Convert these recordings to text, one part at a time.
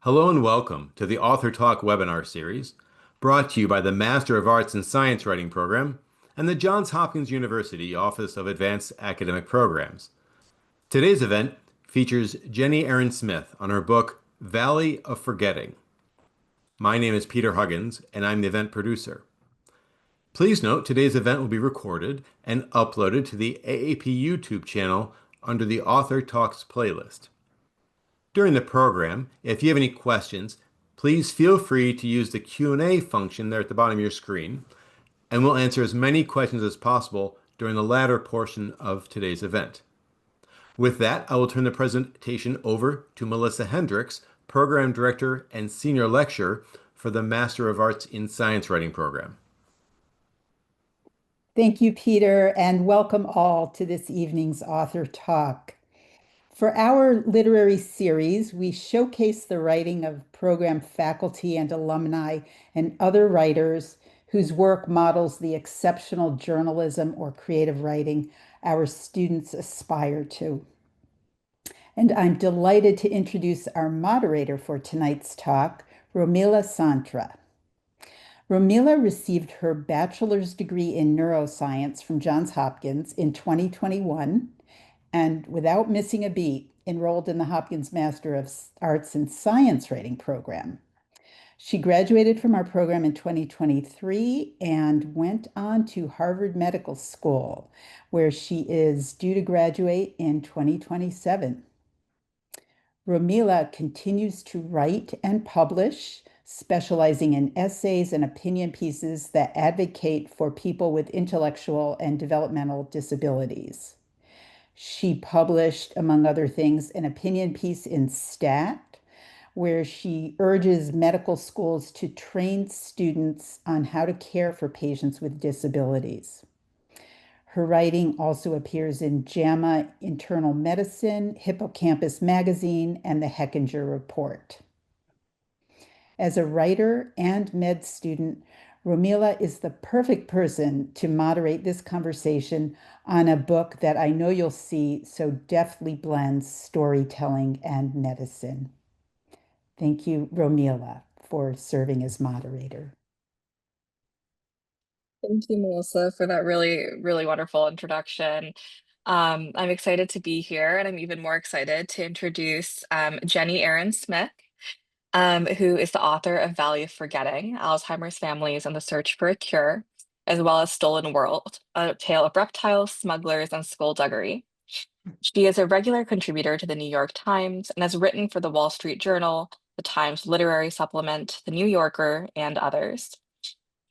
Hello and welcome to the Author Talk webinar series, brought to you by the Master of Arts in Science Writing program and the Johns Hopkins University Office of Advanced Academic Programs. Today's event features Jennie Erin Smith on her book, Valley of Forgetting. My name is Peter Huggins, and I'm the event producer. Please note today's event will be recorded and uploaded to the AAP YouTube channel under the Author Talks playlist. During the program, if you have any questions, please feel free to use the Q&A function there at the bottom of your screen, and we'll answer as many questions as possible during the latter portion of today's event. With that, I will turn the presentation over to Melissa Hendricks, Program Director and Senior Lecturer for the Master of Arts in Science Writing program. Thank you, Peter, and welcome all to this evening's Author Talk. For our literary series, we showcase the writing of program faculty and alumni and other writers whose work models the exceptional journalism or creative writing our students aspire to. And I'm delighted to introduce our moderator for tonight's talk, Romila Santra. Romila received her bachelor's degree in neuroscience from Johns Hopkins in 2021, and without missing a beat, enrolled in the Hopkins Master of Arts in Science Writing program. She graduated from our program in 2023 and went on to Harvard Medical School, where she is due to graduate in 2027. Romila continues to write and publish, specializing in essays and opinion pieces that advocate for people with intellectual and developmental disabilities. She published, among other things, an opinion piece in Stat, where she urges medical schools to train students on how to care for patients with disabilities. Her writing also appears in JAMA Internal Medicine, Hippocampus Magazine, and the Hechinger Report. As a writer and med student, Romila is the perfect person to moderate this conversation on a book that I know you'll see so deftly blends storytelling and medicine. Thank you, Romila, for serving as moderator. Thank you, Melissa, for that really wonderful introduction. I'm excited to be here, and I'm even more excited to introduce Jennie Erin Smith, who is the author of Valley of Forgetting, Alzheimer's Families and the Search for a Cure, as well as Stolen World, a tale of reptiles, smugglers, and skullduggery. She is a regular contributor to the New York Times and has written for the Wall Street Journal, the Times Literary Supplement, the New Yorker, and others.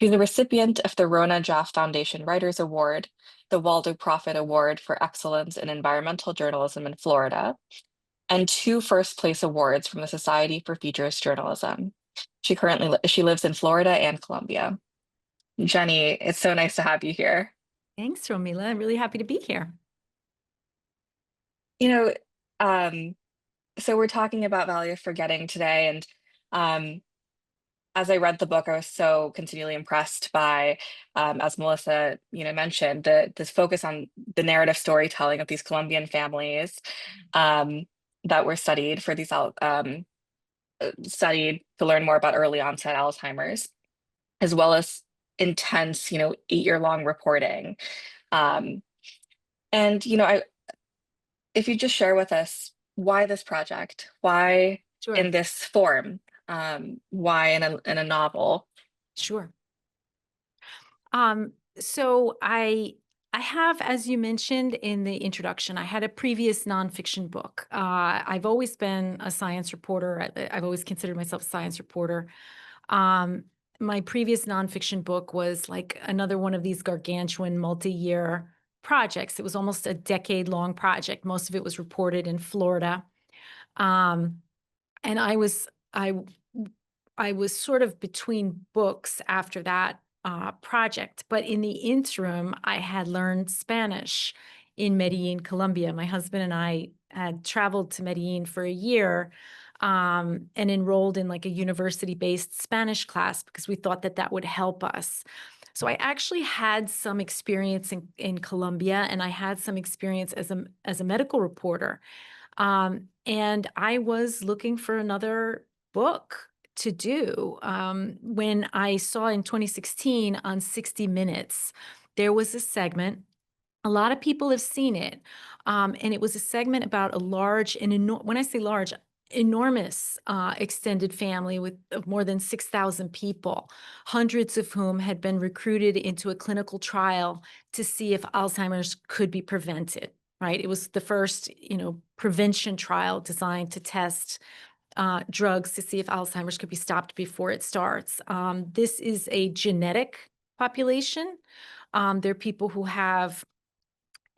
She's a recipient of the Rona Jaffe Foundation Writers Award, the Waldo Proffitt Award for Excellence in Environmental Journalism in Florida, and 2 first-place awards from the Society for Features Journalism. She lives in Florida and Colombia. Jennie, it's so nice to have you here. Thanks, Romila. I'm really happy to be here. You know, so we're talking about Valley of Forgetting today, and as I read the book, I was so continually impressed by, as Melissa, mentioned, this focus on the narrative storytelling of these Colombian families that were studied studied to learn more about early onset Alzheimer's, as well as intense, 8-year-long reporting. If you just share with us why this project, why Sure. in this form, why in a novel? Sure. So I have, as you mentioned in the introduction, I had a previous nonfiction book. I've always been a science reporter. I've always considered myself a science reporter. My previous nonfiction book was like another one of these gargantuan multi-year projects. It was almost a decade-long project. Most of it was reported in Florida. And I was sort of between books after that project, but in the interim, I had learned Spanish in Medellin, Colombia. My husband and I had traveled to Medellin for a year and enrolled in like a university-based Spanish class because we thought that that would help us. So I actually had some experience in Colombia, and I had some experience as a medical reporter. And I was looking for another book to do. When I saw in 2016 on 60 Minutes, there was a segment. A lot of people have seen it. And it was a segment about a large and when I say large, enormous extended family of more than 6,000 people, hundreds of whom had been recruited into a clinical trial to see if Alzheimer's could be prevented, right? It was the first, prevention trial designed to test drugs to see if Alzheimer's could be stopped before it starts. This is a genetic population. There are people who have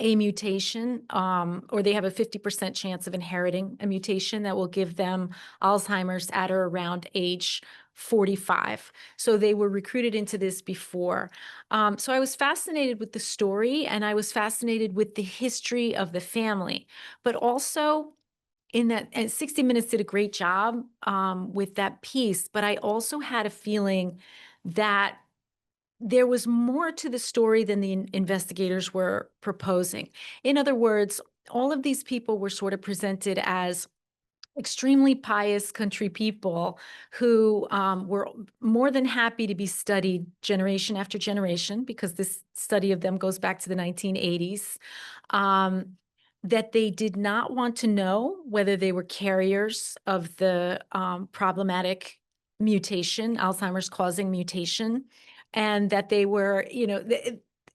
a mutation, or they have a 50% chance of inheriting a mutation that will give them Alzheimer's at or around age 45. So they were recruited into this before. So I was fascinated with the story, and I was fascinated with the history of the family, but also in that, and 60 Minutes did a great job with that piece, but I also had a feeling that there was more to the story than the investigators were proposing. In other words, all of these people were sort of presented as extremely pious country people who were more than happy to be studied generation after generation, because this study of them goes back to the 1980s, that they did not want to know whether they were carriers of the problematic mutation, Alzheimer's causing mutation, and that they were,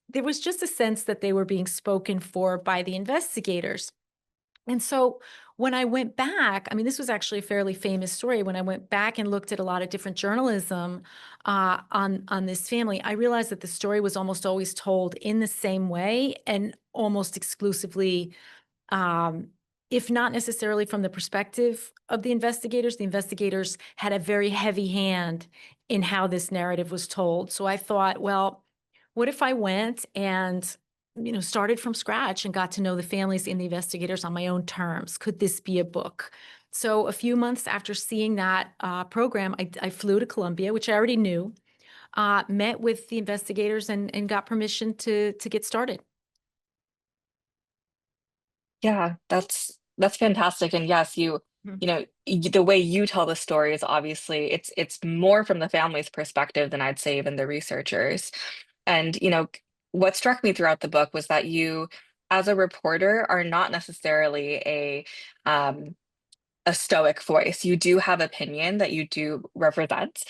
there was just a sense that they were being spoken for by the investigators. And so when I went back, I mean, this was actually a fairly famous story. When I went back and looked at a lot of different journalism on this family, I realized that the story was almost always told in the same way and almost exclusively, if not necessarily from the perspective of the investigators had a very heavy hand in how this narrative was told. So I thought, well, what if I went and started from scratch and got to know the families and the investigators on my own terms? Could this be a book? So a few months after seeing that program, I flew to Colombia, which I already knew, met with the investigators and got permission to get started. Yeah, that's fantastic. And yes, the way you tell the story is obviously it's more from the family's perspective than I'd say even the researchers. And what struck me throughout the book was that you, as a reporter, are not necessarily um, a stoic voice. You do have opinion that you do represent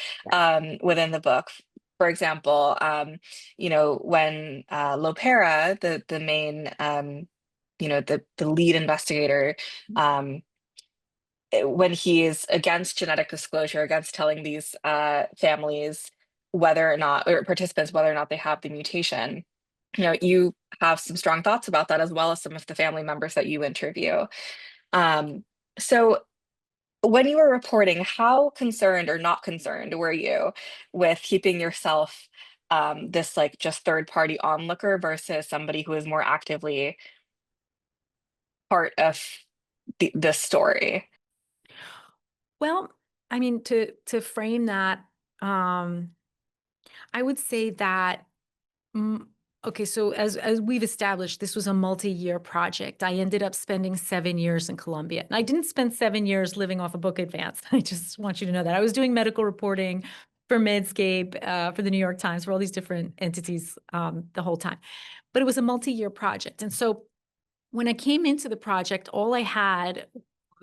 within the book. For example, when Lopera, the main the lead investigator, when he is against genetic disclosure, against telling these families whether or not, or participants whether or not they have the mutation, you have some strong thoughts about that, as well as some of the family members that you interview. So when you were reporting, how concerned or not concerned were you with keeping yourself this like just third party onlooker versus somebody who is more actively part of the story? Well, I mean, to frame that, I would say that, okay, so as we've established, this was a multi-year project. I ended up spending 7 years in Colombia. And I didn't spend 7 years living off a book advance. I just want you to know that. I was doing medical reporting for Medscape, for the New York Times, for all these different entities the whole time. But it was a multi-year project. And so when I came into the project, all I had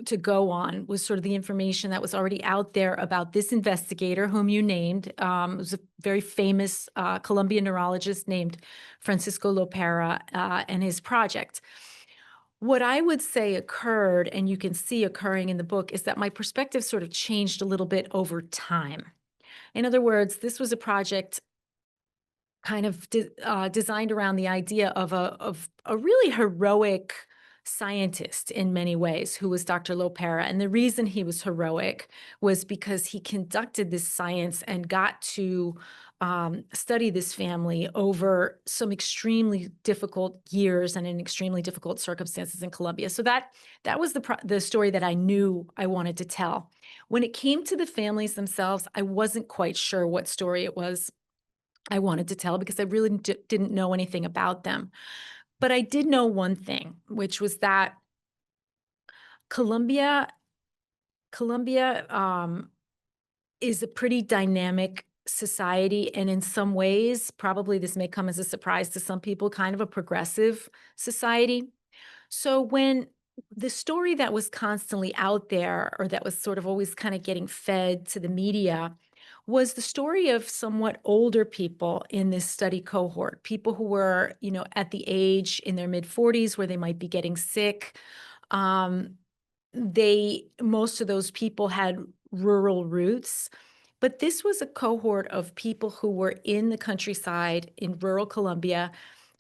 to go on was sort of the information that was already out there about this investigator whom you named. It was a very famous Colombian neurologist named Francisco Lopera, and his project. What I would say occurred, and you can see occurring in the book, is that my perspective sort of changed a little bit over time. In other words, this was a project kind of designed around the idea of a really heroic scientist in many ways, who was Dr. Lopera. And the reason he was heroic was because he conducted this science and got to study this family over some extremely difficult years and in extremely difficult circumstances in Colombia. So that was the story that I knew I wanted to tell. When it came to the families themselves, I wasn't quite sure what story it was I wanted to tell, because I really didn't know anything about them. But I did know one thing, which was that Colombia Colombia is a pretty dynamic society, and in some ways, probably this may come as a surprise to some people, kind of a progressive society. So when the story that was constantly out there, or that was sort of always kind of getting fed to the media, was the story of somewhat older people in this study cohort, people who were, at the age in their mid-40s where they might be getting sick. Um, most of those people had rural roots, but this was a cohort of people who were in the countryside in rural Colombia,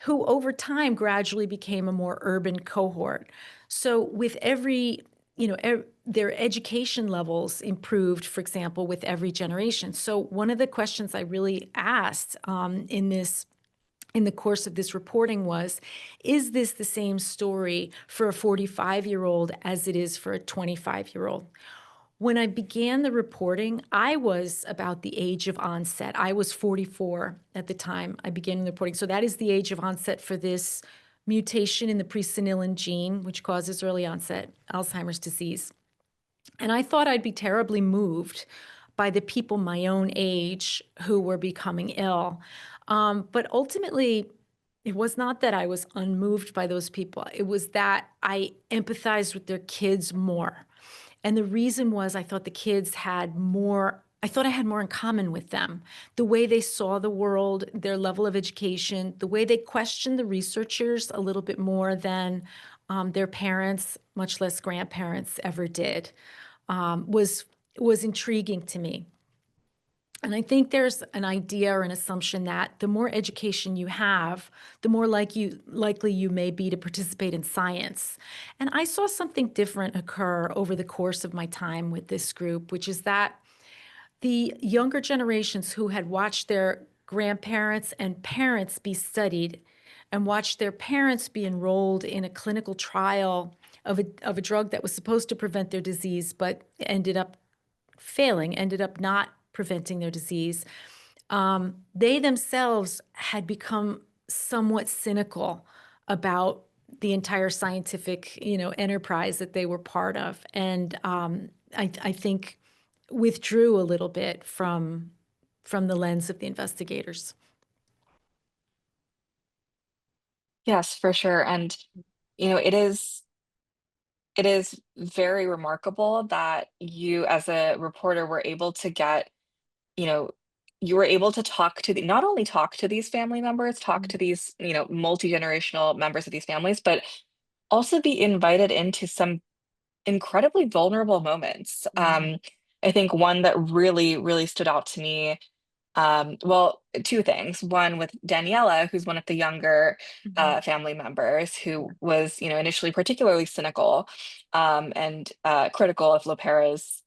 who over time gradually became a more urban cohort. So with every, their education levels improved, for example, with every generation. So one of the questions I really asked in the course of this reporting was, is this the same story for a 45-year-old as it is for a 25-year-old? When I began the reporting, I was about the age of onset. I was 44 at the time I began the reporting. So that is the age of onset for this mutation in the presenilin gene, which causes early onset Alzheimer's disease. And I thought I'd be terribly moved by the people my own age who were becoming ill. But ultimately, it was not that I was unmoved by those people. It was that I empathized with their kids more. And the reason was I thought the kids had more, I thought I had more in common with them. The way they saw the world, their level of education, the way they questioned the researchers a little bit more than their parents, much less grandparents, ever did, was intriguing to me. And I think there's an idea or an assumption that the more education you have, the more likely you may be to participate in science. And I saw something different occur over the course of my time with this group, which is that the younger generations who had watched their grandparents and parents be studied and watched their parents be enrolled in a clinical trial of a drug that was supposed to prevent their disease, but ended up failing, ended up not preventing their disease. They themselves had become somewhat cynical about the entire scientific, enterprise that they were part of, and I think withdrew a little bit from the lens of the investigators. Yes, for sure. And it is very remarkable that you as a reporter were able to get, you know, you were able to not only talk to these family members, talk to these, multi-generational members of these families, but also be invited into some incredibly vulnerable moments. Yeah. I think one that really, really stood out to me, well, two things. One with Daniela, who's one of the younger Mhm. family members, Yeah. who was, initially particularly cynical and critical of Lopera's,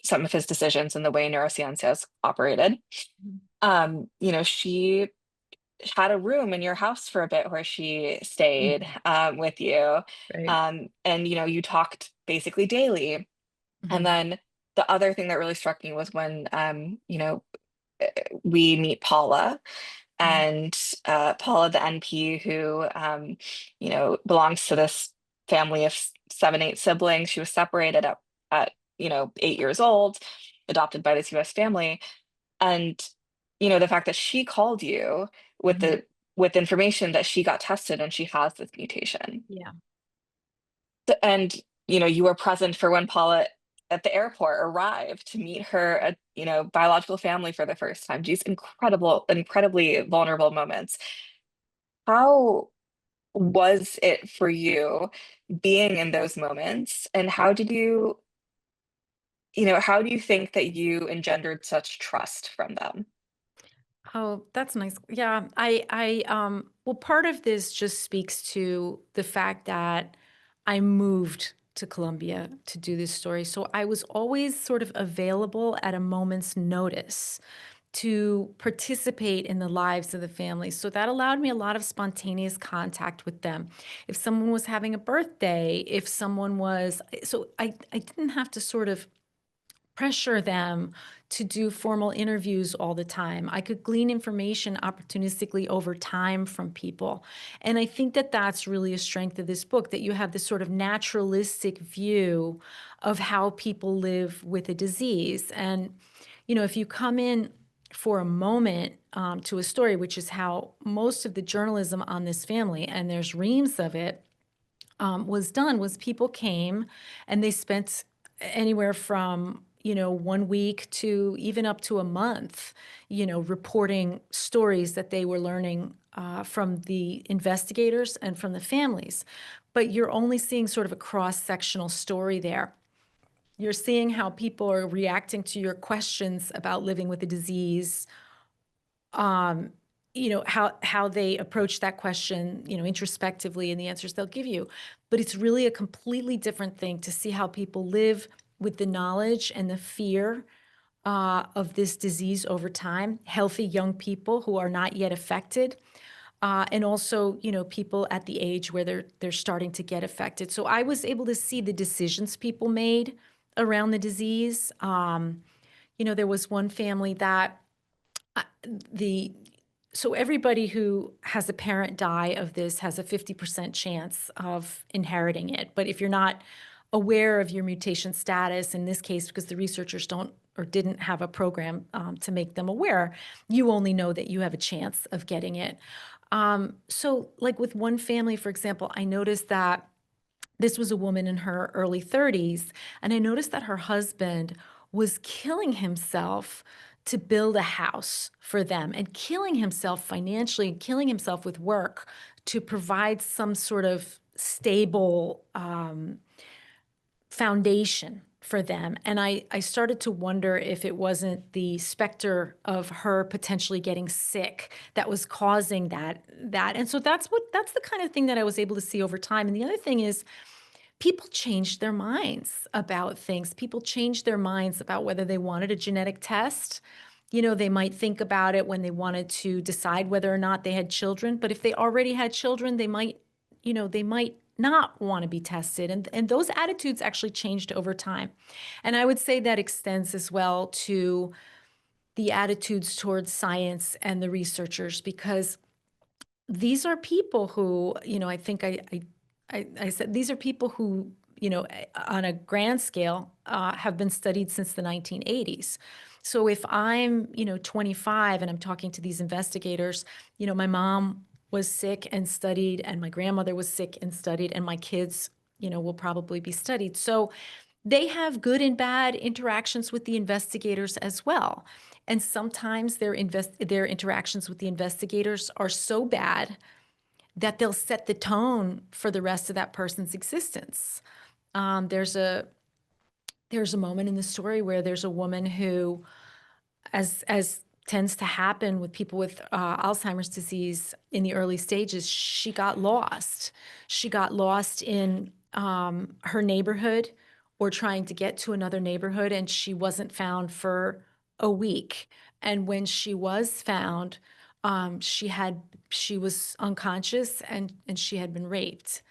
some of his decisions and the way neurosciences operated. Mhm. She had a room in your house for a bit where she stayed Mhm. with you. Right. And you talked basically daily. And Mhm. then the other thing that really struck me was when we meet Paula, Mhm. and Paula, the NP, who belongs to this family of 7, 8 siblings. She was separated at 8 years old, adopted by this U.S. family, and the fact that she called you with Mhm. the with information that she got tested and she has this mutation. Yeah. And you were present for when Paula at the airport arrived to meet her biological family for the first time. These incredibly vulnerable moments. How was it for you being in those moments, and how do you think that you engendered such trust from them? Oh, that's nice. Yeah, well, part of this just speaks to the fact that I moved to Colombia to do this story. So I was always sort of available at a moment's notice to participate in the lives of the family. So that allowed me a lot of spontaneous contact with them. If someone was having a birthday, if someone was, so I didn't have to sort of pressure them to do formal interviews all the time. I could glean information opportunistically over time from people. And I think that that's really a strength of this book, that you have this sort of naturalistic view of how people live with a disease. And, if you come in for a moment to a story, which is how most of the journalism on this family, and there's reams of it, was done, was people came and they spent anywhere from 1 week to even up to a month, reporting stories that they were learning from the investigators and from the families. But you're only seeing sort of a cross-sectional story there. You're seeing how people are reacting to your questions about living with the disease, how they approach that question, introspectively, and the answers they'll give you. But it's really a completely different thing to see how people live with the knowledge and the fear of this disease over time, healthy young people who are not yet affected, and also, people at the age where they're starting to get affected. So I was able to see the decisions people made around the disease. There was one family that so everybody who has a parent die of this has a 50% chance of inheriting it. But if you're not aware of your mutation status, in this case, because the researchers don't or didn't have a program to make them aware, you only know that you have a chance of getting it. So like with one family, for example, I noticed that this was a woman in her early 30s, and I noticed that her husband was killing himself to build a house for them and killing himself financially and killing himself with work to provide some sort of stable foundation for them. And I started to wonder if it wasn't the specter of her potentially getting sick that was causing that. And so that's the kind of thing that I was able to see over time. And the other thing is, people changed their minds about things. People changed their minds about whether they wanted a genetic test. They might think about it when they wanted to decide whether or not they had children. But if they already had children, they might not want to be tested. And those attitudes actually changed over time. And I would say that extends as well to the attitudes towards science and the researchers, because these are people who, I think I said, these are people who, on a grand scale, have been studied since the 1980s. So if I'm, 25 and I'm talking to these investigators, my mom was sick and studied, and my grandmother was sick and studied, and my kids, will probably be studied. So they have good and bad interactions with the investigators as well. And sometimes their interactions with the investigators are so bad that they'll set the tone for the rest of that person's existence. There's a moment in the story where there's a woman who, as tends to happen with people with Alzheimer's disease in the early stages, she got lost. She got lost in her neighborhood or trying to get to another neighborhood, and she wasn't found for a week. And when she was found, she was unconscious and she had been raped.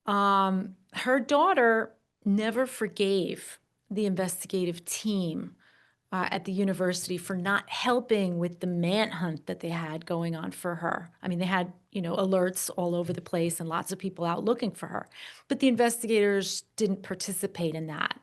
Her daughter never forgave the investigative team at the university for not helping with the manhunt that they had going on for her. I mean, they had, alerts all over the place and lots of people out looking for her, but the investigators didn't participate in that.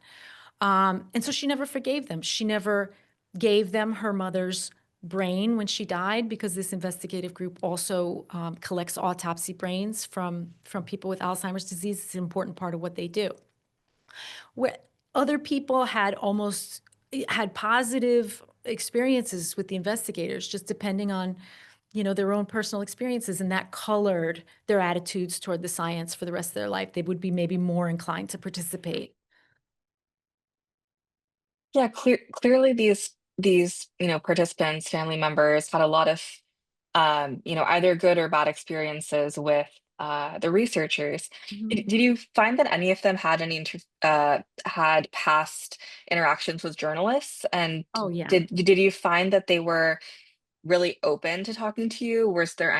And so she never forgave them. She never gave them her mother's brain when she died, because this investigative group also collects autopsy brains from people with Alzheimer's disease. It's an important part of what they do. Where other people had positive experiences with the investigators, just depending on, their own personal experiences, and that colored their attitudes toward the science for the rest of their life. They would be maybe more inclined to participate. Yeah, clearly these participants, family members had a lot of either good or bad experiences with the researchers. Did you find that any of them had had past interactions with journalists? And Oh, yeah. did you find that they were really open to talking to you? Was there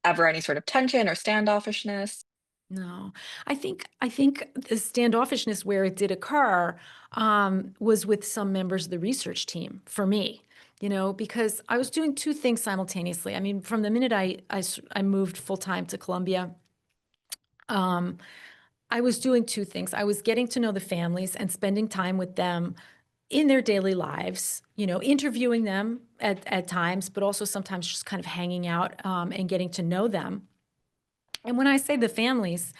ever any sort of tension or standoffishness? No, I think the standoffishness where it did occur was with some members of the research team for me, because I was doing two things simultaneously. I mean, from the minute I moved full time to Colombia, um, I was doing two things. I was getting to know the families and spending time with them in their daily lives, interviewing them at times, but also sometimes just kind of hanging out and getting to know them. And when I say the families,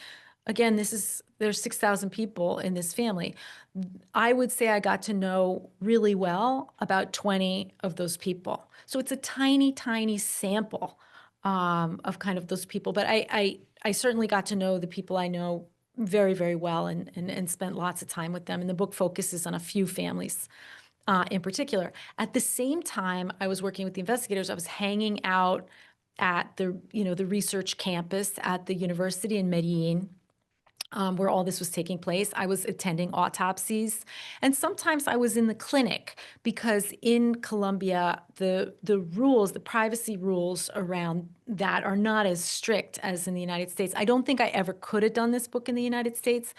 again, there's 6,000 people in this family. I would say I got to know really well about 20 of those people. So it's a tiny, tiny sample of kind of those people. But I certainly got to know the people I know very, very well and spent lots of time with them. And the book focuses on a few families in particular. At the same time, I was working with the investigators. I was hanging out at the research campus at the university in Medellin, where all this was taking place. I was attending autopsies, and sometimes I was in the clinic because in Colombia, the privacy rules around that are not as strict as in the United States. I don't think I ever could have done this book in the United States,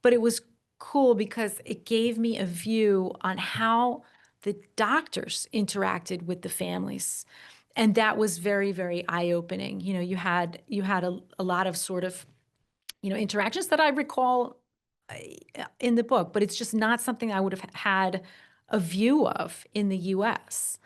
but it was cool because it gave me a view on how the doctors interacted with the families. And that was very, very eye-opening. You had a lot of sort of interactions that I recall in the book, but it's just not something I would have had a view of in the US.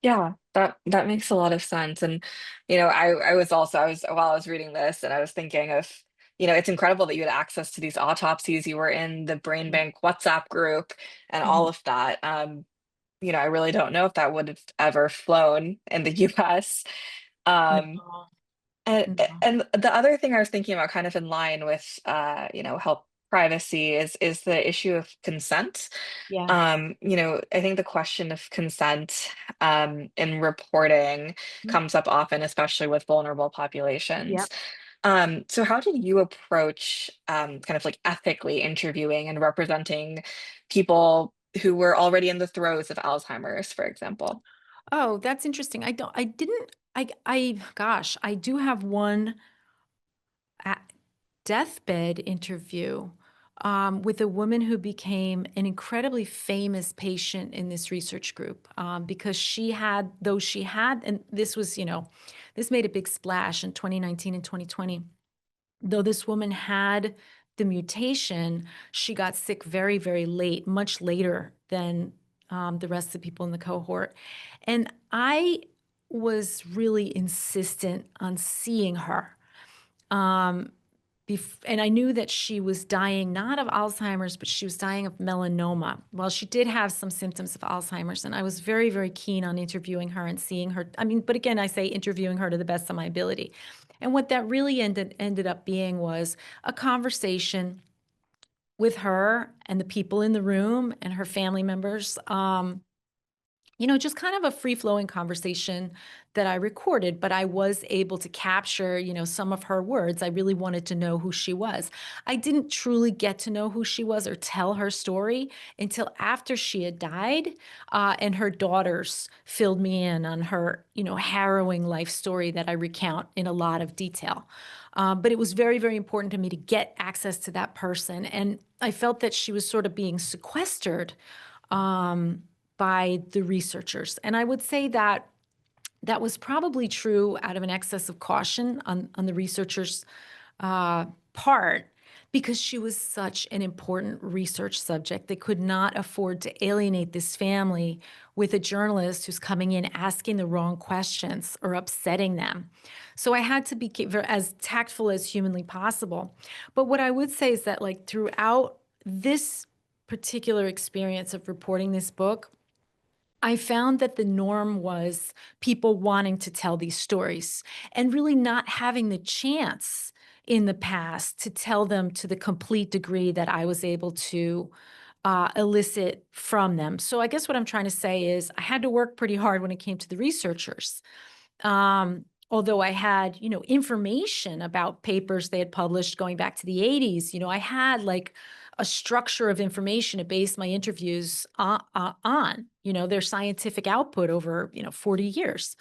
Yeah, that makes a lot of sense. And I was while I was reading this and I was thinking of, it's incredible that you had access to these autopsies. You were in the brain bank WhatsApp group and all Mhm. of that. I really don't know if that would have ever flown in the US. Um, No, and no. and the other thing I was thinking about kind of in line with health privacy is the issue of consent. Yeah. I think the question of consent in reporting Mhm. comes up often, especially with vulnerable populations. Yep. So how did you approach kind of like ethically interviewing and representing people who were already in the throes of Alzheimer's, for example? Oh, that's interesting. I didn't, gosh, I do have one a- deathbed interview with a woman who became an incredibly famous patient in this research group because and this made a big splash in 2019 and 2020. Though this woman had the mutation, she got sick very, very late, much later than the rest of the people in the cohort. And I was really insistent on seeing her. Um, and I knew that she was dying not of Alzheimer's, but she was dying of melanoma. Well, she did have some symptoms of Alzheimer's, and I was very, very keen on interviewing her and seeing her. I mean, but again, I say interviewing her to the best of my ability. And what that really ended up being was a conversation with her and the people in the room and her family members. Just kind of a free flowing conversation that I recorded, but I was able to capture, some of her words. I really wanted to know who she was. I didn't truly get to know who she was or tell her story until after she had died, and her daughters filled me in on her, harrowing life story that I recount in a lot of detail. But it was very, very important to me to get access to that person. And I felt that she was sort of being sequestered. Um, by the researchers. And I would say that that was probably true out of an excess of caution on the researchers' part, because she was such an important research subject. They could not afford to alienate this family with a journalist who's coming in asking the wrong questions or upsetting them. So I had to be as tactful as humanly possible. But what I would say is that, like, throughout this particular experience of reporting this book, I found that the norm was people wanting to tell these stories and really not having the chance in the past to tell them to the complete degree that I was able to elicit from them. So I guess what I'm trying to say is I had to work pretty hard when it came to the researchers. Although I had, information about papers they had published going back to the 80s, I had like a structure of information to base my interviews on, their scientific output over, 40 years.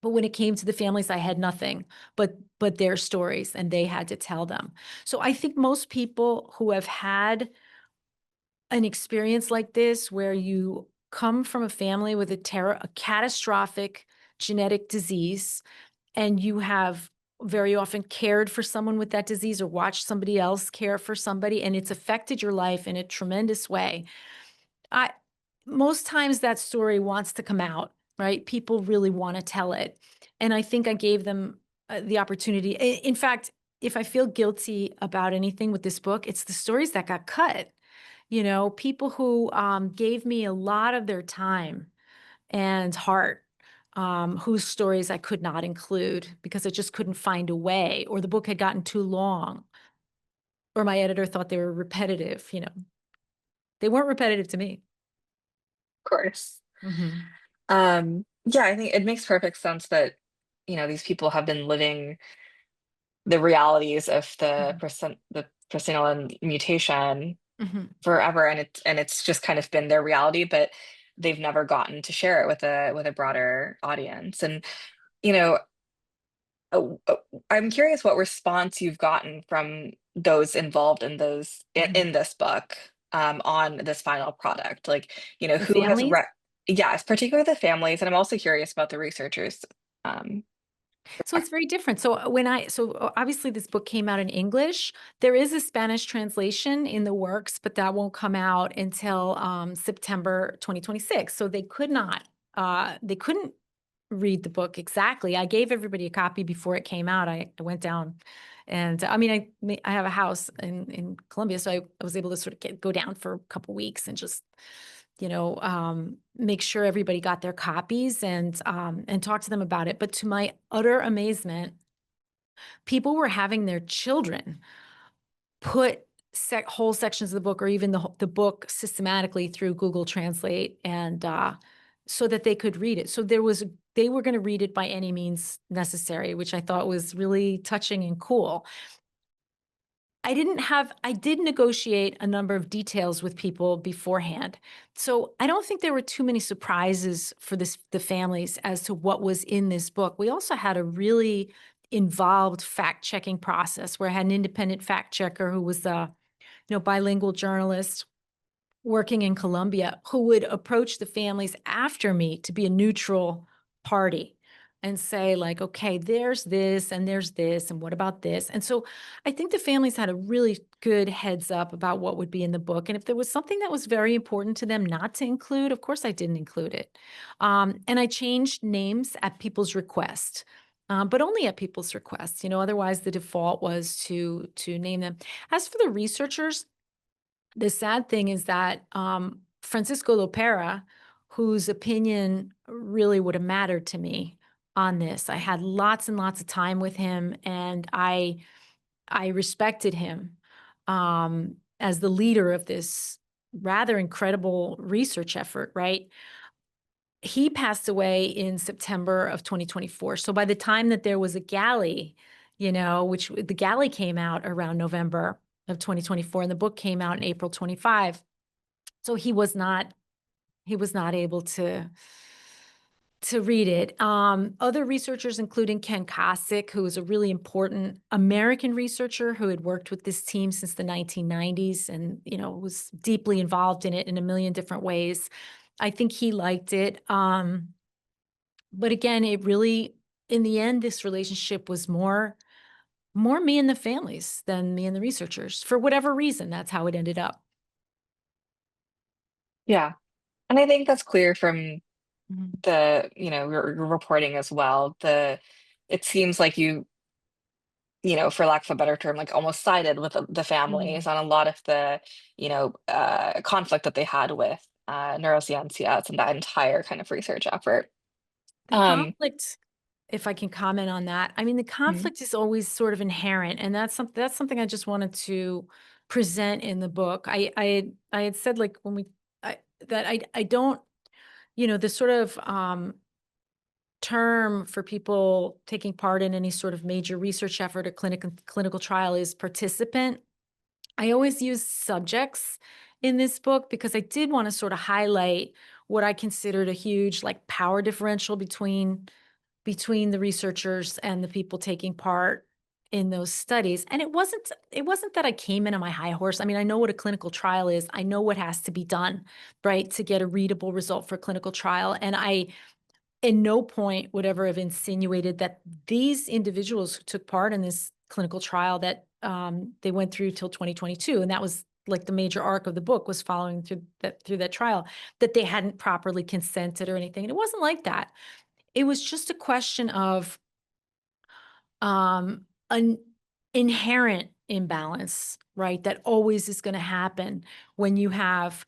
But when it came to the families, I had nothing but their stories, and they had to tell them. So I think most people who have had an experience like this, where you come from a family with a catastrophic genetic disease, and you have very often cared for someone with that disease or watched somebody else care for somebody, and it's affected your life in a tremendous way. I Most times that story wants to come out, right? People really want to tell it. And I think I gave them the opportunity. In fact, if I feel guilty about anything with this book, it's the stories that got cut. People who gave me a lot of their time and heart, whose stories I could not include because I just couldn't find a way, or the book had gotten too long, or my editor thought they were repetitive. They weren't repetitive to me. Of course. Mhm. Yeah, I think it makes perfect sense that, these people have been living the realities of Mhm. the percentile mutation Mhm. forever, and it's just kind of been their reality, but they've never gotten to share it with a broader audience. And you know, I'm curious what response you've gotten from those involved in Mhm. in this book, on this final product. Like, The who has families? yes, particularly the families, and I'm also curious about the researchers. Um, So it's very different. Obviously this book came out in English. There is a Spanish translation in the works, but that won't come out until September 2026. So they couldn't read the book exactly. I gave everybody a copy before it came out. I went down, and I mean, I have a house in Colombia, so I was able to sort of go down for a couple weeks and just make sure everybody got their copies and talk to them about it. But to my utter amazement, people were having their children put whole sections of the book, or even the book, systematically through Google Translate, and so that they could read it. So they were going to read it by any means necessary, which I thought was really touching and cool. I did negotiate a number of details with people beforehand. So I don't think there were too many surprises for the families as to what was in this book. We also had a really involved fact-checking process where I had an independent fact checker who was a bilingual journalist working in Colombia, who would approach the families after me to be a neutral party and say, like, okay, there's this and there's this, and what about this? And so I think the families had a really good heads up about what would be in the book. And if there was something that was very important to them not to include, of course I didn't include it. And I changed names at people's request. But only at people's request. Otherwise the default was to name them. As for the researchers, the sad thing is that Francisco Lopera, whose opinion really would have mattered to me on this, I had lots and lots of time with him, and I respected him as the leader of this rather incredible research effort. Right? He passed away in September of 2024. So by the time that there was a galley, which the galley came out around November of 2024, and the book came out in April 25. So he was not able to read it. Other researchers, including Ken Kosick, who is a really important American researcher who had worked with this team since the 1990s and, was deeply involved in it in a million different ways. I think he liked it. But again, it really, in the end, this relationship was more me and the families than me and the researchers. For whatever reason, that's how it ended up. yeah, and I think that's clear from Mhm. your reporting as well. It seems like for lack of a better term, like almost sided with the families Mhm. on a lot of the, conflict that they had with neurosciences and that entire kind of research effort. The Um, conflict, if I can comment on that, I mean, the mhm, conflict is always sort of inherent, and that's something I just wanted to present in the book. I had said, like, when that I don't, the sort of term for people taking part in any sort of major research effort or clinical trial is participant. I always use subjects in this book because I did want to sort of highlight what I considered a huge, like, power differential between between the researchers and the people taking part in those studies. And it wasn't that I came in on my high horse. I mean, I know what a clinical trial is. I know what has to be done, right, to get a readable result for a clinical trial. And I, in no point would ever have insinuated that these individuals who took part in this clinical trial that they went through till 2022, and that was like the major arc of the book, was following through that trial, that they hadn't properly consented or anything. And it wasn't like that. It was just a question of an inherent imbalance, right? That always is going to happen when you have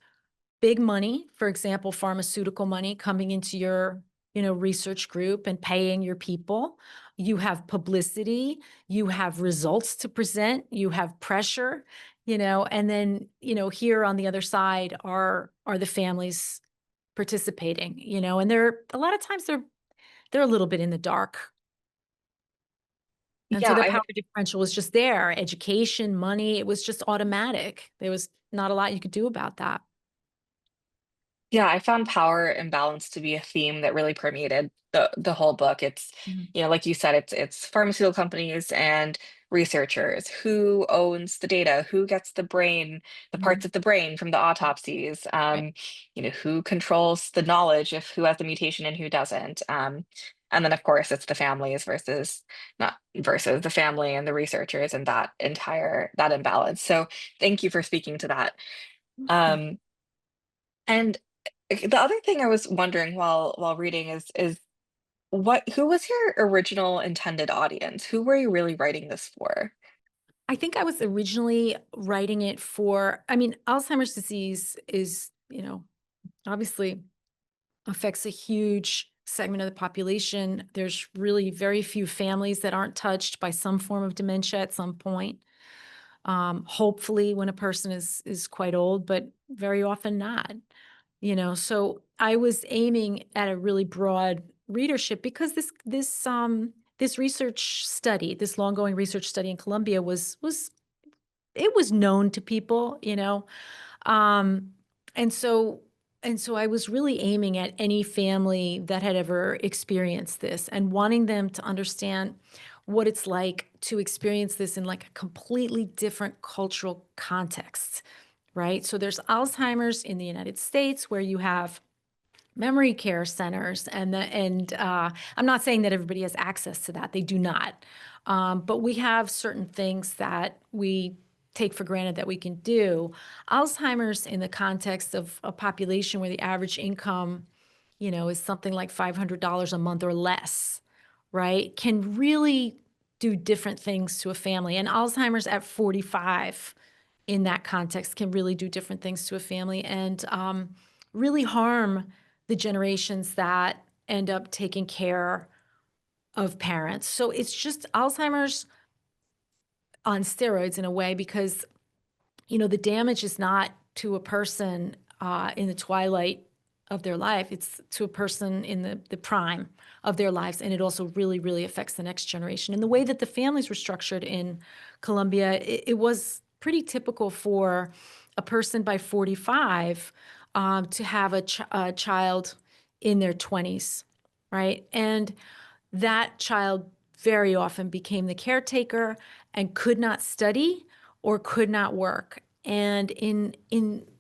big money, for example, pharmaceutical money coming into your, research group and paying your people. You have publicity, you have results to present, you have pressure, and then, here on the other side are the families participating, and they're a lot of times they're a little bit in the dark. And so Yeah, the power differential was just there. Education, money, it was just automatic. There was not a lot you could do about that. Yeah, I found power imbalance to be a theme that really permeated the whole book. It's, Mhm. like you said, it's pharmaceutical companies and researchers. Who owns the data? Who gets the Mhm. parts of the brain from the autopsies? Right. Who controls the knowledge of who has the mutation and who doesn't? And then of course it's the families versus not versus the family and the researchers and that imbalance. So thank you for speaking to that. Mhm. Um, and the other thing I was wondering while reading is who was your original intended audience? Who were you really writing this for? I think I was originally writing it for, I mean, Alzheimer's disease is, obviously affects a huge segment of the population. There's really very few families that aren't touched by some form of dementia at some point. Hopefully when a person is quite old, but very often not. So I was aiming at a really broad readership because this research study, this long going research study in Colombia was known to people, um, and so I was really aiming at any family that had ever experienced this and wanting them to understand what it's like to experience this in like a completely different cultural context, right? So there's Alzheimer's in the United States where you have memory care centers and I'm not saying that everybody has access to that. They do not. But we have certain things that we take for granted that we can do. Alzheimer's in the context of a population where the average income, is something like $500 a month or less, right? Can really do different things to a family. And Alzheimer's at 45 in that context can really do different things to a family and really harm the generations that end up taking care of parents. So it's just Alzheimer's on steroids in a way because, the damage is not to a person in the twilight of their life. It's to a person in the prime of their lives. And it also really, really affects the next generation. And the way that the families were structured in Colombia, it was pretty typical for a person by 45 to have a child in their 20s, right? And that child very often became the caretaker and could not study or could not work. And in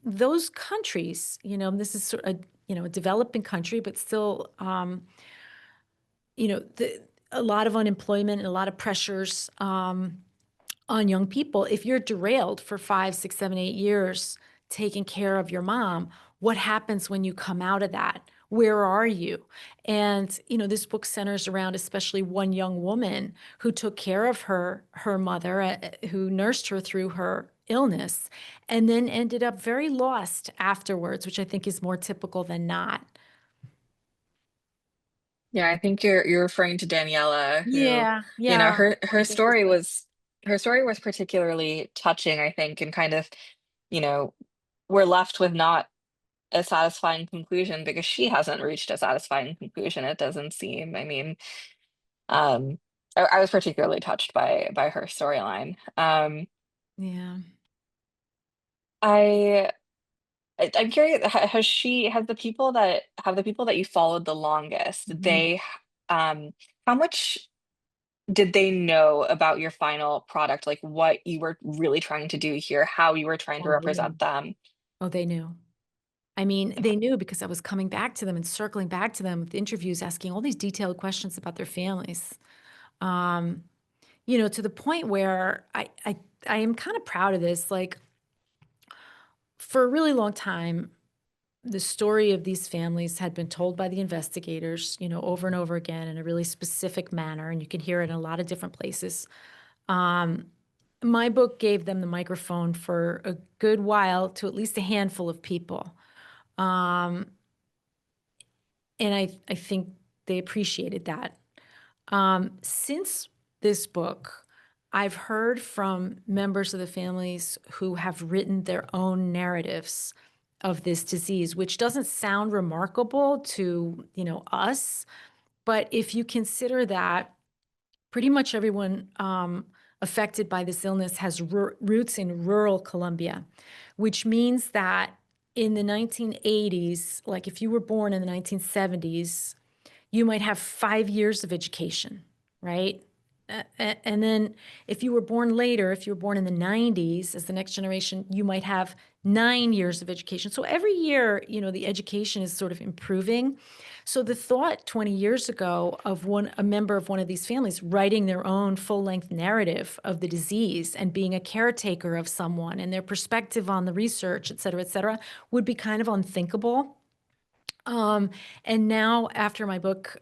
those countries, this is sort of a developing country, but still, a lot of unemployment and a lot of pressures on young people. If you're derailed for 5, 6, 7, 8 years taking care of your mom, what happens when you come out of that? Where are you? And this book centers around especially one young woman who took care of her mother, who nursed her through her illness, and then ended up very lost afterwards, which I think is more typical than not. Yeah, I think you're referring to Daniela, who, Yeah, yeah. her story was particularly touching, I think, and kind of, you know, we're left with not a satisfying conclusion because she hasn't reached a satisfying conclusion, it doesn't seem. I mean, um, I was particularly touched by her storyline. Yeah. I I'm curious, has the people that you followed the longest, did Mhm. they how much did they know about your final product, like what you were really trying to do here, how you were trying to Oh, they knew. represent them? Oh, they knew. I mean, they knew because I was coming back to them and circling back to them with interviews, asking all these detailed questions about their families. Um, to the point where I am kind of proud of this. Like, for a really long time, the story of these families had been told by the investigators, over and over again in a really specific manner, and you can hear it in a lot of different places. Um, my book gave them the microphone for a good while to at least a handful of people. Um, and I think they appreciated that. Since this book, I've heard from members of the families who have written their own narratives of this disease, which doesn't sound remarkable to, us. But if you consider that pretty much everyone affected by this illness has roots in rural Colombia, which means that in the 1980s, like if you were born in the 1970s, you might have 5 years of education, right? And then if you were born later, if you were born in the 90s as the next generation, you might have 9 years of education. So every year, the education is sort of improving. So the thought 20 years ago of a member of one of these families writing their own full-length narrative of the disease and being a caretaker of someone and their perspective on the research, et cetera, would be kind of unthinkable. And now after my book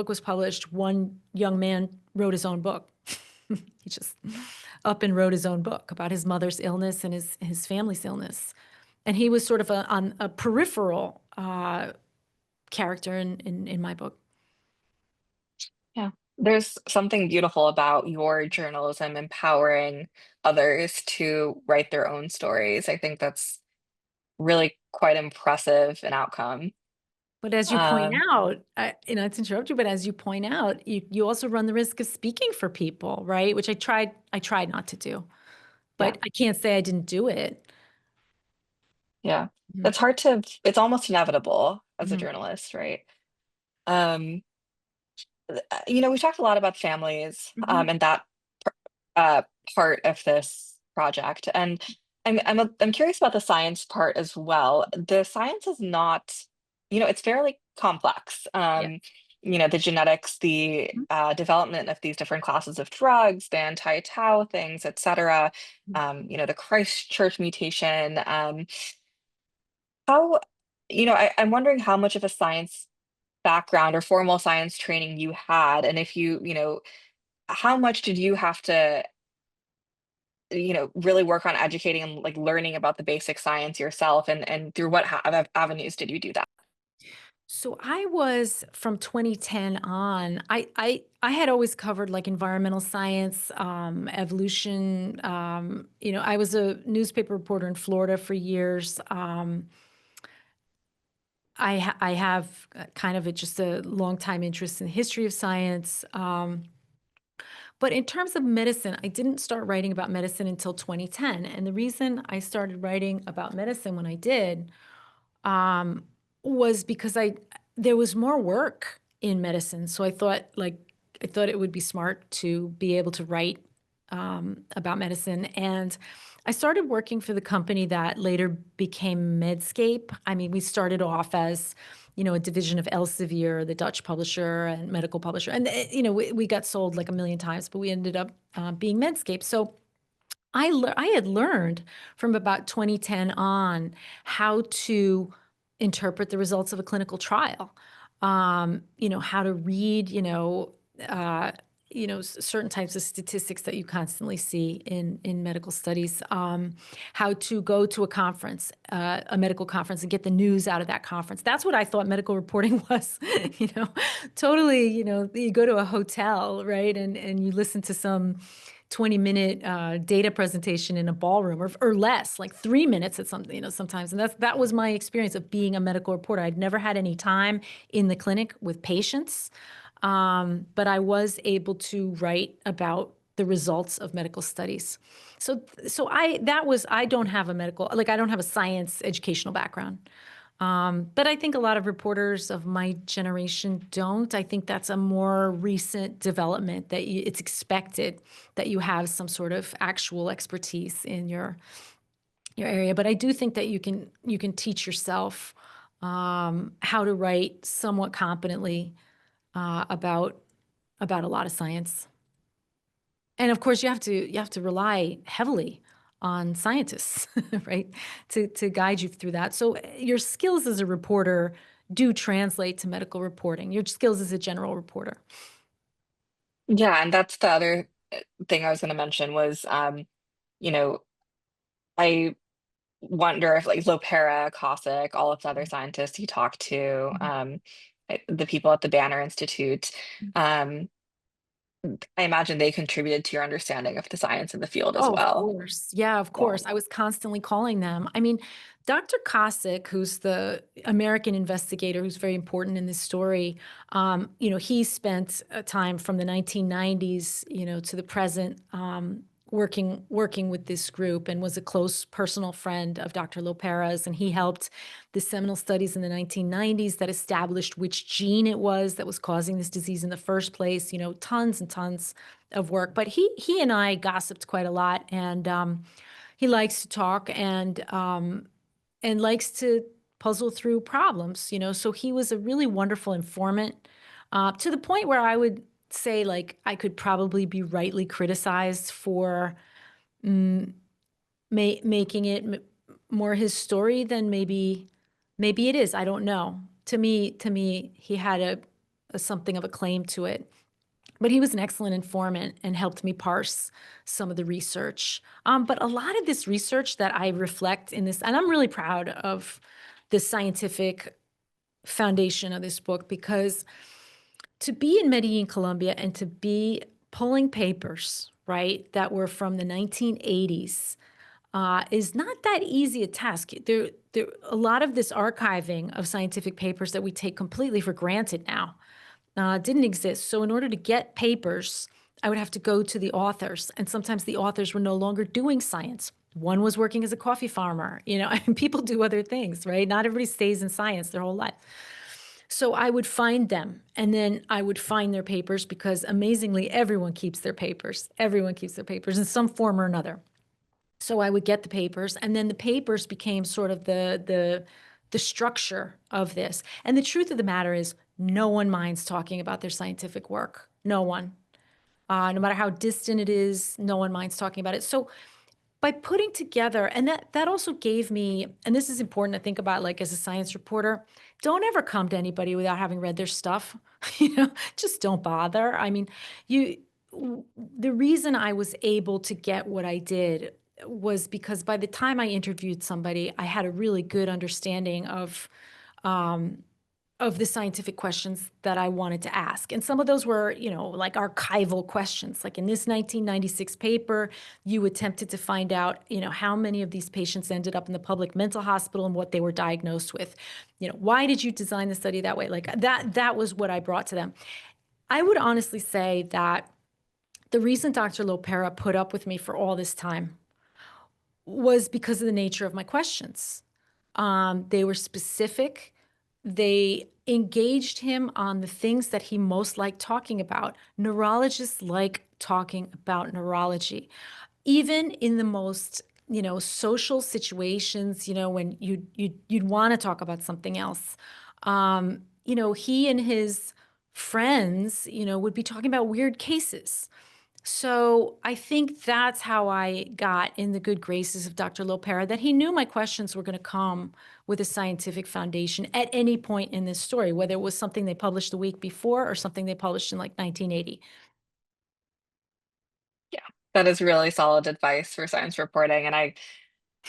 was published, one young man wrote his own book. He just up and wrote his own book about his mother's illness and his family's illness. And he was sort of a peripheral character in my book. Yeah. There's something beautiful about your journalism empowering others to write their own stories. I think that's really quite impressive an outcome. But as you point Um, out, to interrupt you, but as you point out, you also run the risk of speaking for people, right? Which I tried not to do, yeah, but I can't say I didn't do it. yeah. Mhm. It's almost inevitable as a Mhm. journalist, right? Um, we talked a lot about families, Mhm. and that uh, part of this project, and I'm curious about the science part as well. The science is not, it's fairly complex. Yeah. The genetics, the Mhm. development of these different classes of drugs, the anti-tau things, et cetera. The Christchurch mutation. How, I'm wondering how much of a science background or formal science training you had, and if how much did you have to, really work on educating and like learning about the basic science yourself, and through what avenues did you do that? So I was from 2010 on. I had always covered like environmental science, evolution. I was a newspaper reporter in Florida for years. I have kind of just a long time interest in the history of science. But in terms of medicine, I didn't start writing about medicine until 2010. And the reason I started writing about medicine when I did um, was because there was more work in medicine. So I thought it would be smart to be able to write about medicine. And I started working for the company that later became Medscape. I mean, we started off as, a division of Elsevier, the Dutch publisher and medical publisher. And, we got sold like a million times, but we ended up being Medscape. So I had learned from about 2010 on how to interpret the results of a clinical trial, how to read, certain types of statistics that you constantly see in medical studies, how to go to a medical conference, and get the news out of that conference. That's what I thought medical reporting was, totally, you go to a hotel, right? And you listen to some 20-minute data presentation in a ballroom or less, like 3 minutes at something, sometimes. And that was my experience of being a medical reporter. I'd never had any time in the clinic with patients, but I was able to write about the results of medical studies. So I don't have a medical, like I don't have a science educational background. But I think a lot of reporters of my generation don't. I think that's a more recent development that it's expected that you have some sort of actual expertise in your area. But I do think that you can teach yourself how to write somewhat competently about a lot of science. And of course, you have to rely heavily on scientists, right, to guide you through that. So your skills as a reporter do translate to medical reporting. Your skills as a general reporter. Yeah, and that's the other thing I was going to mention was, you know, I wonder if like Lopera, Cossack, all of the other scientists he talked to, the people at the Banner Institute, um, I imagine they contributed to your understanding of the science in the field as Oh, of well. course. Yeah, of Yeah. course. I was constantly calling them. I mean, Dr. Cossack, who's the American investigator who's very important in this story, he spent time from the 1990s, to the present, working with this group and was a close personal friend of Dr. Lopera's. And he helped the seminal studies in the 1990s that established which gene it was that was causing this disease in the first place, tons and tons of work. But he and I gossiped quite a lot, and he likes to talk and likes to puzzle through problems. So he was a really wonderful informant, to the point where I would say like I could probably be rightly criticized for making it more his story than maybe it is. I don't know. To me, he had a something of a claim to it. But he was an excellent informant and helped me parse some of the research. But a lot of this research that I reflect in this, and I'm really proud of the scientific foundation of this book, because to be in Medellin, Colombia, and to be pulling papers, right, that were from the 1980s is not that easy a task. A lot of this archiving of scientific papers that we take completely for granted now didn't exist. So in order to get papers, I would have to go to the authors, and sometimes the authors were no longer doing science. One was working as a coffee farmer, and people do other things, right? Not everybody stays in science their whole life. So I would find them, and then I would find their papers, because amazingly, everyone keeps their papers. Everyone keeps their papers in some form or another. So I would get the papers, and then the papers became sort of the structure of this. And the truth of the matter is, no one minds talking about their scientific work. No one. No matter how distant it is, no one minds talking about it. So by putting together, and that also gave me, and this is important to think about, like as a science reporter, don't ever come to anybody without having read their stuff. Just don't bother. I mean, the reason I was able to get what I did was because by the time I interviewed somebody, I had a really good understanding of the scientific questions that I wanted to ask. And some of those were, like archival questions. Like in this 1996 paper, you attempted to find out, how many of these patients ended up in the public mental hospital and what they were diagnosed with. Why did you design the study that way? Like that was what I brought to them. I would honestly say that the reason Dr. Lopera put up with me for all this time was because of the nature of my questions. They were specific. They engaged him on the things that he most liked talking about. Neurologists like talking about neurology, even in the most social situations. When you'd want to talk about something else. He and his friends, would be talking about weird cases. So I think that's how I got in the good graces of Dr. Lopera, that he knew my questions were going to come with a scientific foundation at any point in this story, whether it was something they published the week before or something they published in like 1980. Yeah, that is really solid advice for science reporting. And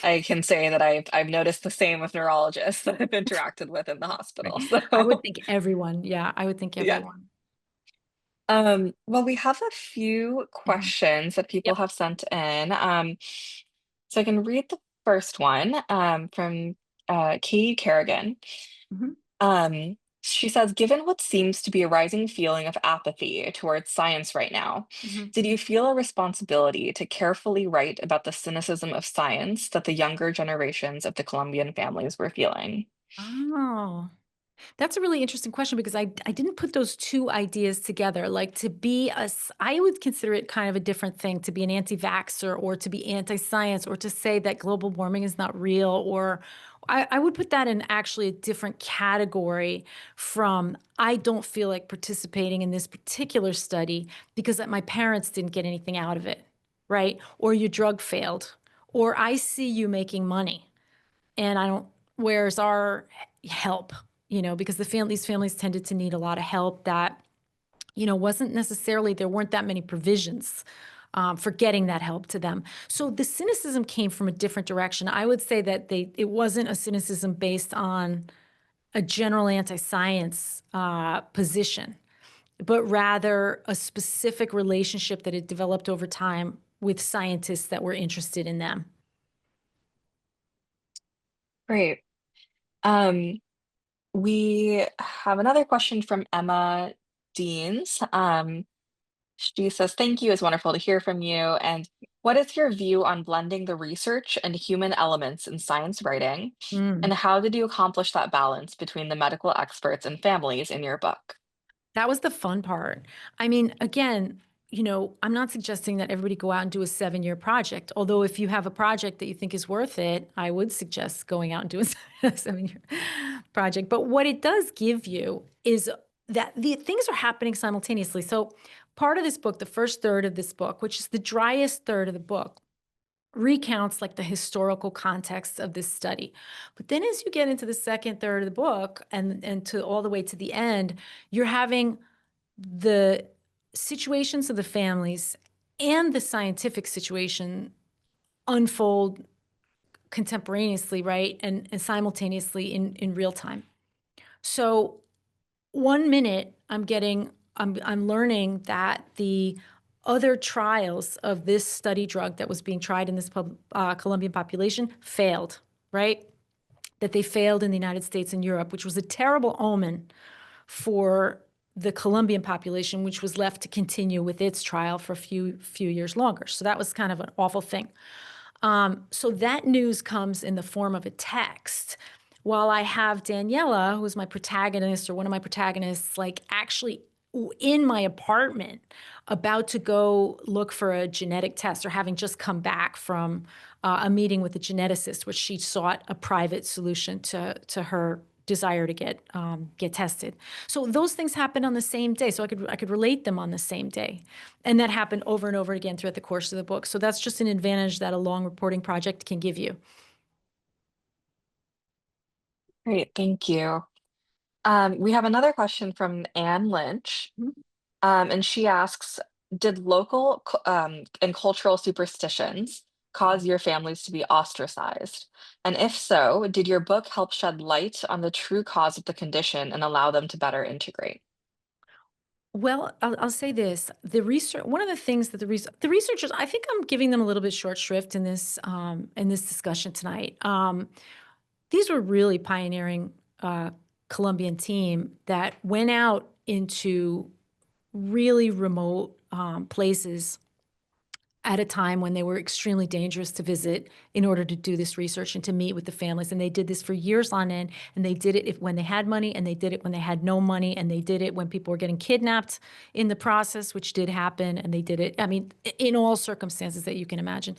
I can say that I've noticed the same with neurologists that I've interacted with in the hospital. I would So think everyone. Yeah, I would think yeah. everyone. Well, we have a few Mhm. questions that people Yep. have sent in. So I can read the first one from Katie Kerrigan. Mhm. She says, given what seems to be a rising feeling of apathy towards science right now, Mhm. did you feel a responsibility to carefully write about the cynicism of science that the younger generations of the Colombian families were feeling? Oh. That's a really interesting question because I didn't put those two ideas together. Like to be I would consider it kind of a different thing to be an anti-vaxxer or to be anti-science or to say that global warming is not real. Or I would put that in actually a different category from I don't feel like participating in this particular study because my parents didn't get anything out of it, right? Or your drug failed, or I see you making money and I don't, where's our help? Because these families tended to need a lot of help that, wasn't necessarily, there weren't that many provisions for getting that help to them. So the cynicism came from a different direction. I would say that it wasn't a cynicism based on a general anti-science position, but rather a specific relationship that had developed over time with scientists that were interested in them. Great. Um, we have another question from Emma Deans. She says, thank you. It's wonderful to hear from you. And what is your view on blending the research and human elements in science writing? And Mm. how did you accomplish that balance between the medical experts and families in your book? That was the fun part. I mean, again, I'm not suggesting that everybody go out and do a 7-year project. Although if you have a project that you think is worth it, I would suggest going out and doing a 7-year project. But what it does give you is that the things are happening simultaneously. So part of this book, the first third of this book, which is the driest third of the book, recounts like the historical context of this study. But then as you get into the second third of the book and to all the way to the end, you're having the situations of the families and the scientific situation unfold contemporaneously, right? And simultaneously in real time. So 1 minute I'm learning that the other trials of this study drug that was being tried in this Colombian population failed, right? That they failed in the United States and Europe, which was a terrible omen for the Colombian population, which was left to continue with its trial for a few years longer. So that was kind of an awful thing. So that news comes in the form of a text. While I have Daniela, who's my protagonist or one of my protagonists, like actually in my apartment about to go look for a genetic test or having just come back from a meeting with a geneticist, which she sought a private solution to her desire to get tested. So those things happen on the same day. So I could relate them on the same day. And that happened over and over again throughout the course of the book. So that's just an advantage that a long reporting project can give you. Great, thank you. We have another question from Anne Lynch, Mhm. and she asks, did local and cultural superstitions cause your families to be ostracized? And if so, did your book help shed light on the true cause of the condition and allow them to better integrate? Well, I'll say this: the research. One of the things that the researchers, I think, I'm giving them a little bit short shrift in this discussion tonight. These were really pioneering Colombian team that went out into really remote places at a time when they were extremely dangerous to visit in order to do this research and to meet with the families. And they did this for years on end. And they did it when they had money, and they did it when they had no money, and they did it when people were getting kidnapped in the process, which did happen. And they did it, I mean, in all circumstances that you can imagine.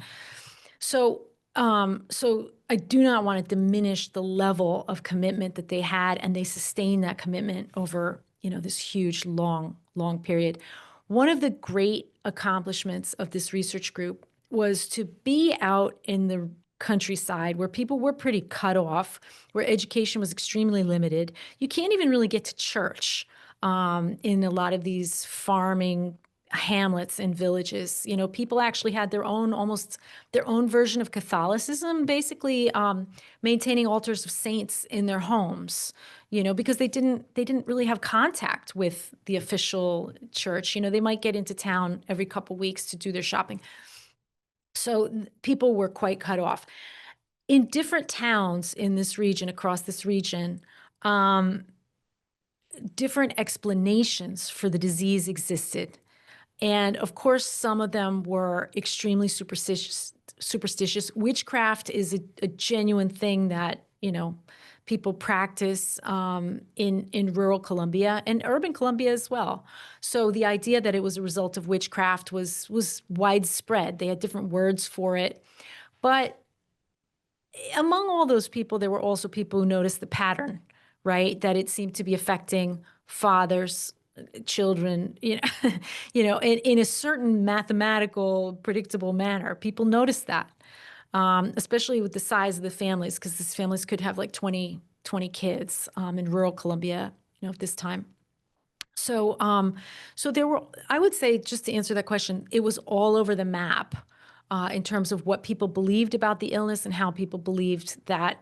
So, so I do not want to diminish the level of commitment that they had, and they sustained that commitment over, this huge, long period. One of the great accomplishments of this research group was to be out in the countryside where people were pretty cut off, where education was extremely limited. You can't even really get to church in a lot of these farming hamlets and villages. People actually had almost their own version of Catholicism, basically maintaining altars of saints in their homes. Because they didn't really have contact with the official church. They might get into town every couple weeks to do their shopping. So people were quite cut off. In different towns in this region, across this region, different explanations for the disease existed. And of course, some of them were extremely superstitious. Witchcraft is a genuine thing that people practice in rural Colombia and urban Colombia as well. So the idea that it was a result of witchcraft was widespread. They had different words for it. But among all those people, there were also people who noticed the pattern, right? That it seemed to be affecting fathers, children, in a certain mathematical, predictable manner. People noticed that, especially with the size of the families, because these families could have like 20 kids in rural Colombia, at this time. So, so there were, I would say, just to answer that question, it was all over the map in terms of what people believed about the illness and how people believed that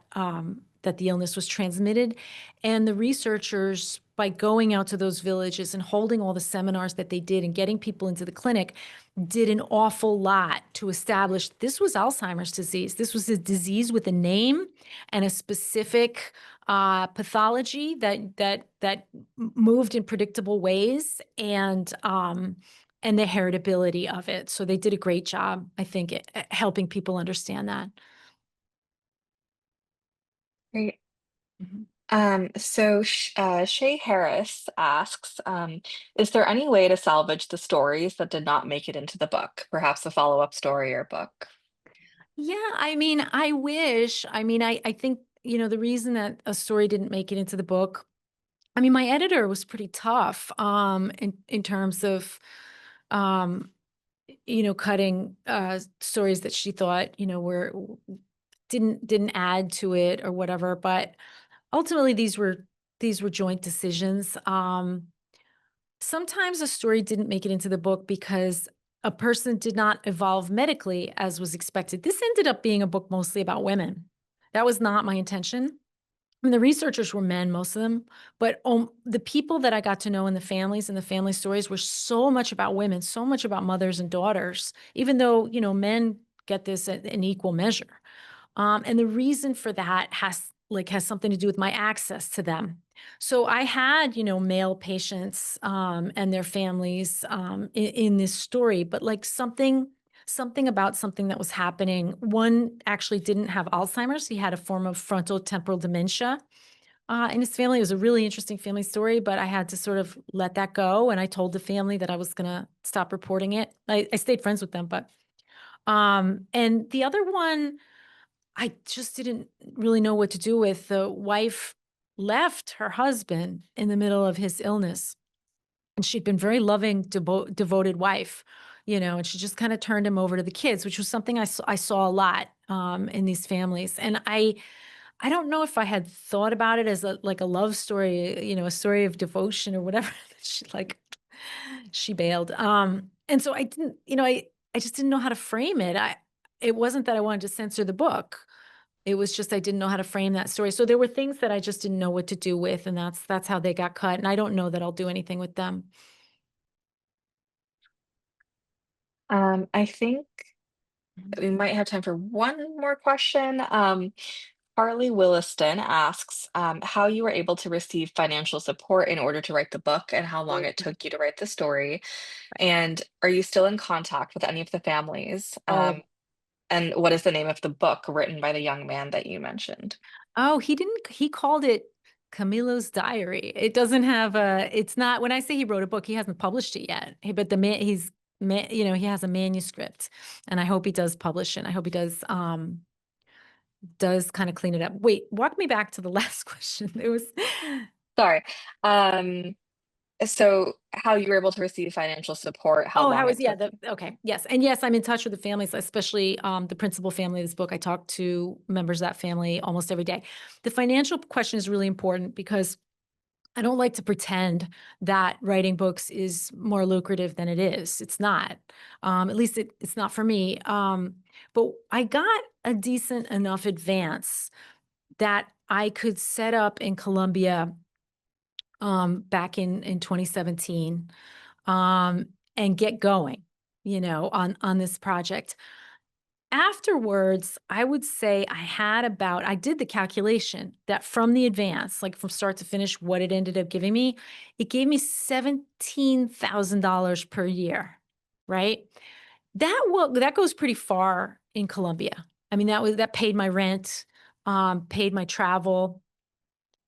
that the illness was transmitted. And the researchers, by going out to those villages and holding all the seminars that they did and getting people into the clinic, did an awful lot to establish this was Alzheimer's disease. This was a disease with a name and a specific pathology that moved in predictable ways, and the heritability of it. So they did a great job, I think, at helping people understand that. Great. Mhm. Shay Harris asks, is there any way to salvage the stories that did not make it into the book? Perhaps a follow-up story or book? Yeah, I mean, I wish. I mean, I think, the reason that a story didn't make it into the book, I mean, my editor was pretty tough in terms of um, cutting stories that she thought, were didn't add to it or whatever. But ultimately, these were joint decisions. Sometimes a story didn't make it into the book because a person did not evolve medically as was expected. This ended up being a book mostly about women. That was not my intention. I mean, the researchers were men, most of them, but the people that I got to know in the families and the family stories were so much about women, so much about mothers and daughters, even though, men get this in equal measure. And the reason for that has something to do with my access to them. So I had, male patients and their families in this story, but like something about something that was happening. One actually didn't have Alzheimer's. He had a form of frontotemporal dementia in his family. It was a really interesting family story, but I had to sort of let that go. And I told the family that I was going to stop reporting it. I stayed friends with them, but and the other one, I just didn't really know what to do with. The wife left her husband in the middle of his illness. And she'd been very loving, devoted wife, and she just kind of turned him over to the kids, which was something I saw a lot in these families. And I don't know if I had thought about it as like a love story, a story of devotion or whatever. She bailed. And so I didn't, I just didn't know how to frame it. It wasn't that I wanted to censor the book. It was just I didn't know how to frame that story. So there were things that I just didn't know what to do with, and that's how they got cut. And I don't know that I'll do anything with them. I think Mhm. we might have time for one more question. Carly Williston asks how you were able to receive financial support in order to write the book and how long Right, it took you to write the story. right. And are you still in contact with any of the families? Oh, And what is the name of the book written by the young man that you mentioned? oh, he called it Camilo's Diary. It doesn't have it's not, when I say he wrote a book, he hasn't published it yet. But he has a manuscript, and I hope he does publish it. I hope he does kind of clean it up. Wait, walk me back to the last question. It was, Sorry. Um, so how you were able to receive financial support, how oh, long how it is, yeah, took you. okay. Yes. And yes, I'm in touch with the families, especially the principal family of this book. I talk to members of that family almost every day. The financial question is really important because I don't like to pretend that writing books is more lucrative than it is. It's not. At least it's not for me. But I got a decent enough advance that I could set up in Colombia back in 2017 and get going, on this project. Afterwards, I would say I did the calculation that from the advance, like from start to finish, what it ended up giving me, it gave me $17,000 per year, right? That goes pretty far in Colombia. I mean, that paid my rent. paid my travel,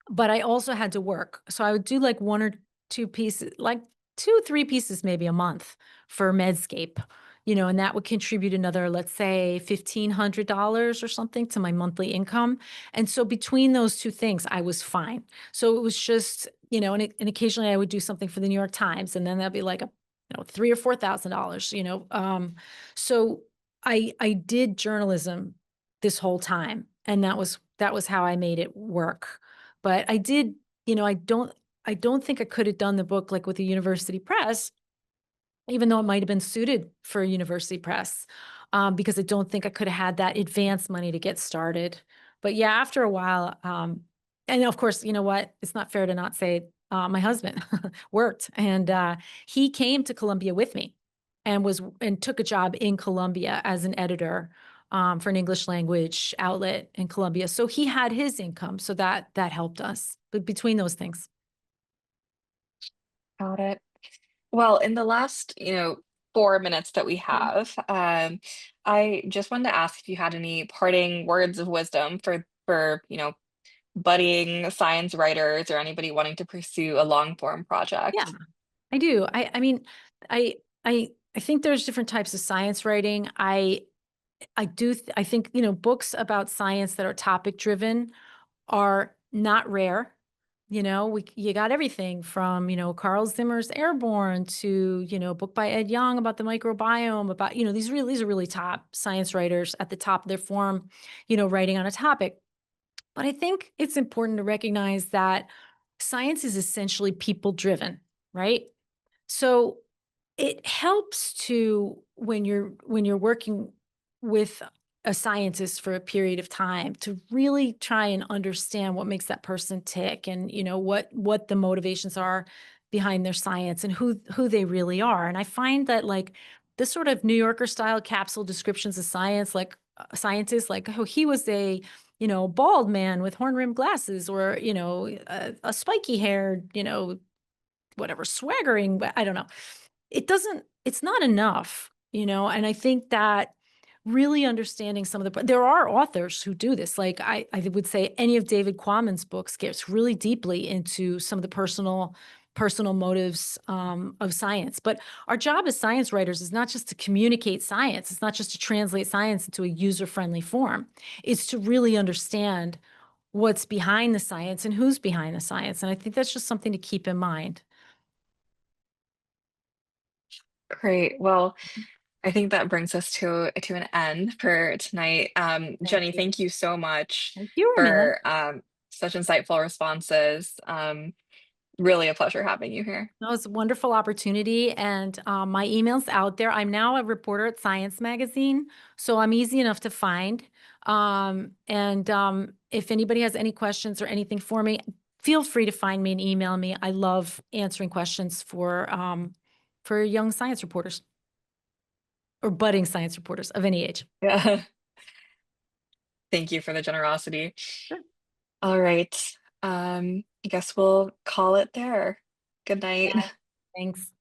but I also had to work. So I would do like 1 or 2 pieces, like 2, 3 pieces maybe a month for Medscape, and that would contribute another, let's say, $1,500 or something to my monthly income. And so between those 2 things, I was fine. So it was just, and occasionally I would do something for the New York Times, and then that'd be like a, $3,000 or $4,000, So I did journalism this whole time, and that was how I made it work. But I did, I don't think I could have done the book like with a university press, even though it might have been suited for a university press, because I don't think I could have had that advance money to get started. But yeah, after a while, and of course, you know what? It's not fair to not say my husband worked, and he came to Columbia with me, and took a job in Columbia as an editor for an English language outlet in Columbia. So he had his income, so that helped us. But between those things, Got it. Well, in the last, 4 minutes that we yeah, have, I just wanted to ask if you had any parting words of wisdom for budding science writers or anybody wanting to pursue a long form yeah, project. I do. I mean, I I think there's different types of science writing. I think, books about science that are topic driven are not rare. You got everything from, Carl Zimmer's Airborne to, a book by Ed Young about the microbiome, about, these are really top science writers at the top of their form, writing on a topic. But I think it's important to recognize that science is essentially people driven, right? So it helps to, when you're working with a scientist for a period of time, to really try and understand what makes that person tick, and what the motivations are behind their science, and who they really are. And I find that, like, this sort of New Yorker style capsule descriptions of science, like scientists, like, oh, he was a bald man with horn rimmed glasses, or a spiky haired, whatever, swaggering, but I don't know. It's not enough, and I think that really understanding some of there are authors who do this. Like, I would say any of David Quammen's books gets really deeply into some of the personal motives of science. But our job as science writers is not just to communicate science. It's not just to translate science into a user-friendly form. It's to really understand what's behind the science and who's behind the science. And I think that's just something to keep in mind. Great. Well, I think that brings us to an end for tonight. Thank Jenny, you. thank you so much Thank you, Romila. for such insightful responses. Really a pleasure having you here. That was a wonderful opportunity, and my email's out there. I'm now a reporter at Science Magazine, so I'm easy enough to find. And if anybody has any questions or anything for me, feel free to find me and email me. I love answering questions for young science reporters or budding science reporters of any age. Yeah. Thank you for the generosity. Sure. All right. I guess we'll call it there. Good night. Yeah. Thanks.